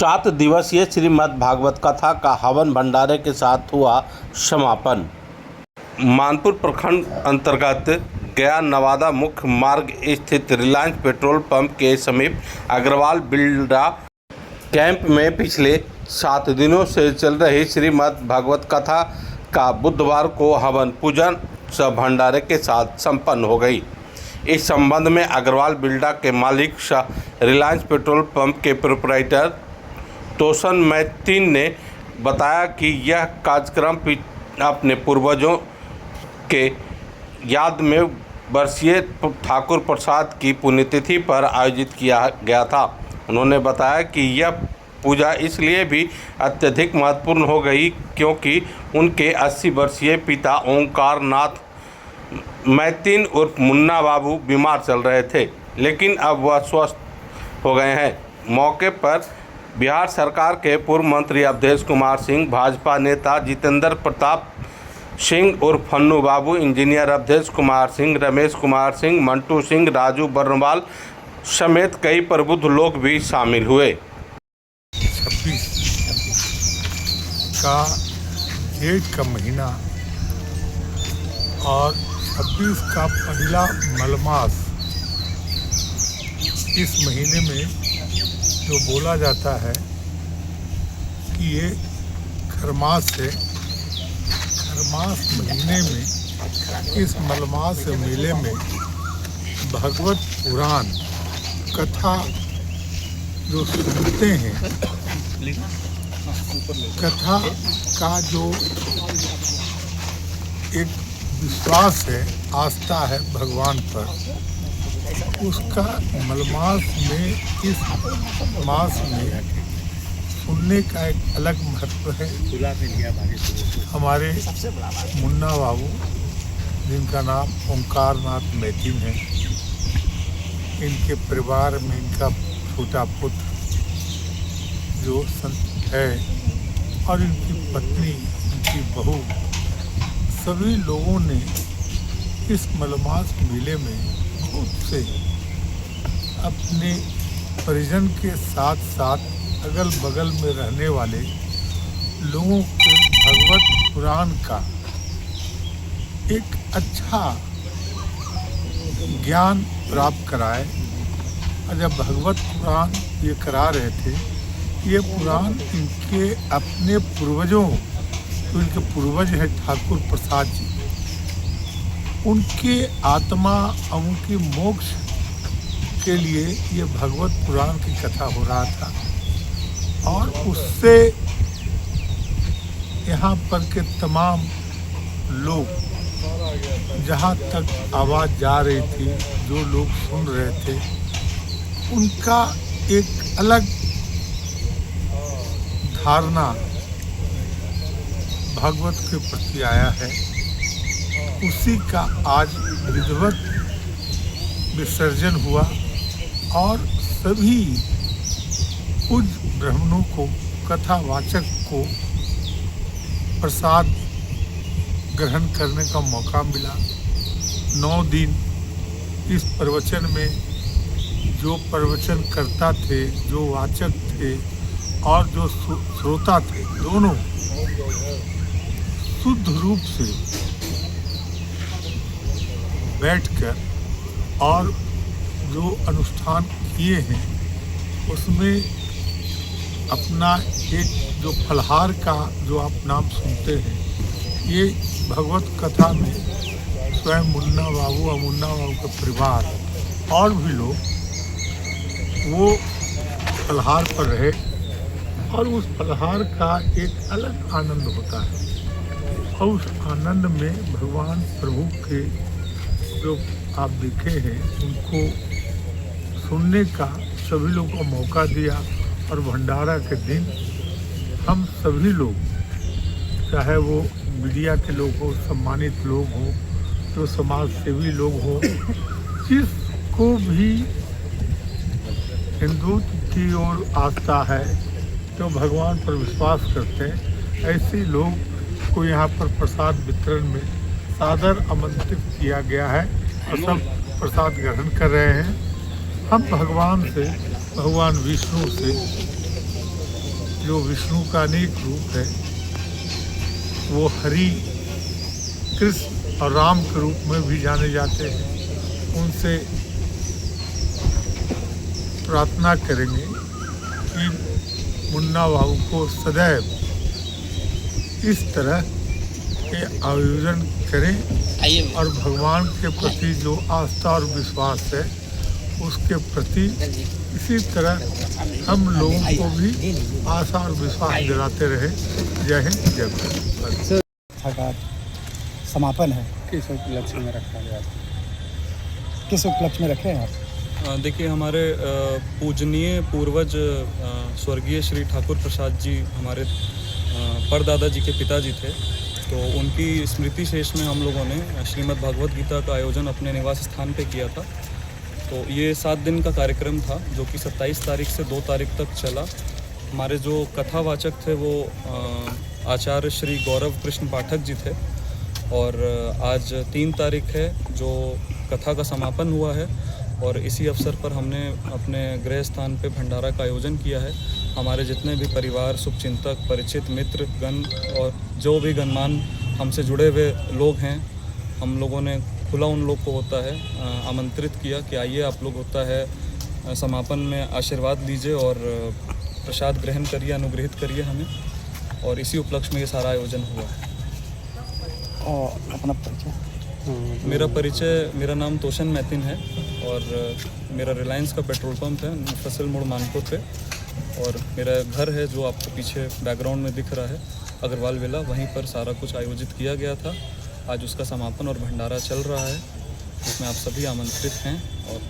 7 दिवसीय श्रीमद् भागवत कथा का हवन भंडारे के साथ हुआ समापन। मानपुर प्रखंड अंतर्गत गया नवादा मुख्य मार्ग स्थित रिलायंस पेट्रोल पंप के समीप अग्रवाल बिल्डा कैंप में पिछले 7 दिनों से चल रही श्रीमद् भागवत कथा का बुधवार को हवन पूजन व भंडारे के साथ संपन्न हो गई। इस संबंध में अग्रवाल बिल्डा के मालिक रिलायंस पेट्रोल पंप के प्रोपराइटर तोसन मैतीन ने बताया कि यह कार्यक्रम अपने पूर्वजों के याद में वर्षीय ठाकुर प्रसाद की पुण्यतिथि पर आयोजित किया गया था। उन्होंने बताया कि यह पूजा इसलिए भी अत्यधिक महत्वपूर्ण हो गई क्योंकि उनके 80 वर्षीय पिता ओंकार नाथ मैतीन उर्फ मुन्ना बाबू बीमार चल रहे थे, लेकिन अब वह स्वस्थ हो गए हैं। मौके पर बिहार सरकार के पूर्व मंत्री अवधेश कुमार सिंह, भाजपा नेता जितेंद्र प्रताप सिंह उर्फ फन्नू बाबू, इंजीनियर अवधेश कुमार सिंह, रमेश कुमार सिंह, मंटू सिंह, राजू बर्नवाल समेत कई प्रबुद्ध लोग भी शामिल हुए। 26 का जेठ का महीना और 26 का पहला मलमास, इस महीने में जो बोला जाता है कि ये खरमास है। खरमास महीने में इस मलमास मेले में भगवत पुराण कथा जो सुनते हैं, कथा का जो एक विश्वास है, आस्था है भगवान पर, उसका मलमास में, इस मास में सुनने का एक अलग महत्व है। हमारे मुन्ना बाबू, जिनका नाम ओंकार नाथ मैतीन है, इनके परिवार में इनका छोटा पुत्र जो संत है और इनकी पत्नी, इनकी बहू, सभी लोगों ने इस मलमास मेले में खुद से अपने परिजन के साथ साथ अगल बगल में रहने वाले लोगों को भगवत पुराण का एक अच्छा ज्ञान प्राप्त कराए। और जब भगवत पुराण ये करा रहे थे, ये पुराण इनके अपने पूर्वजों, तो इनके पूर्वज हैं ठाकुर प्रसाद जी, उनके आत्मा और उनकी मोक्ष के लिए ये भगवत पुराण की कथा हो रहा था। और उससे यहाँ पर के तमाम लोग, जहाँ तक आवाज़ जा रही थी, जो लोग सुन रहे थे, उनका एक अलग धारणा भागवत के प्रति आया है। उसी का आज विधिवत विसर्जन हुआ और सभी पूज्य ब्राह्मणों को, कथावाचक को प्रसाद ग्रहण करने का मौका मिला। 9 दिन इस प्रवचन में जो प्रवचन करता थे, जो वाचक थे और जो श्रोता थे, दोनों शुद्ध रूप से बैठकर और जो अनुष्ठान किए हैं उसमें अपना एक जो फलहार का जो आप नाम सुनते हैं, ये भगवत कथा में स्वयं मुन्ना बाबू और मुन्ना बाबू का परिवार और भी लोग वो फलहार पर रहे और उस फलहार का एक अलग आनंद होता है। और उस आनंद में भगवान प्रभु के जो आप देखे हैं, उनको सुनने का सभी लोगों को मौका दिया। और भंडारा के दिन हम सभी लोग, चाहे वो मीडिया के लोग हो, सम्मानित लोग हो, जो समाज सेवी लोग हो, जिसको भी हिंदुत्व की ओर आस्था है, जो भगवान पर विश्वास करते हैं, ऐसे लोग को यहाँ पर प्रसाद वितरण में सादर आमंत्रित किया गया है और सब प्रसाद ग्रहण कर रहे हैं। हम भगवान से, भगवान विष्णु से जो विष्णु का अनेक रूप है, वो हरि, कृष्ण और राम के रूप में भी जाने जाते हैं। उनसे प्रार्थना करेंगे कि मुन्ना बाबू को सदैव इस तरह के आयोजन करें और भगवान के प्रति जो आस्था और विश्वास है उसके प्रति इसी तरह हम लोगों को भी आशा और विश्वास दिलाते रहे। जय हिंद, जय भारत। का समापन है, किस उपलक्ष्य में रखा गया था? किस उपलक्ष्य में रखे हैं आप? देखिए, हमारे पूजनीय पूर्वज स्वर्गीय श्री ठाकुर प्रसाद जी हमारे परदादा जी के पिताजी थे, तो उनकी स्मृति शेष में हम लोगों ने श्रीमद् भागवत गीता का आयोजन अपने निवास स्थान पे किया था। तो ये 7 दिन का कार्यक्रम था जो कि 27 तारीख से 2 तारीख तक चला। हमारे जो कथावाचक थे वो आचार्य श्री गौरव कृष्ण पाठक जी थे, और आज 3 तारीख है जो कथा का समापन हुआ है, और इसी अवसर पर हमने अपने गृह स्थान पे भंडारा का आयोजन किया है। हमारे जितने भी परिवार, शुभचिंतक, परिचित, मित्र गण और जो भी गणमान हमसे जुड़े हुए लोग हैं, हम लोगों ने खुला उन लोग को होता है आमंत्रित किया कि आइए आप लोग होता है समापन में आशीर्वाद लीजिए और प्रसाद ग्रहण करिए, अनुग्रहित करिए हमें, और इसी उपलक्ष्य में ये सारा आयोजन हुआ है। और अपना परिचय? मेरा नाम तोशन मैतिन है, और मेरा रिलायंस का पेट्रोल पंप है फसल मोड़ मानपुर पे, और मेरा घर है जो आपको पीछे बैकग्राउंड में दिख रहा है अग्रवाल विला, वहीं पर सारा कुछ आयोजित किया गया था। आज उसका समापन और भंडारा चल रहा है, जिसमें आप सभी आमंत्रित हैं और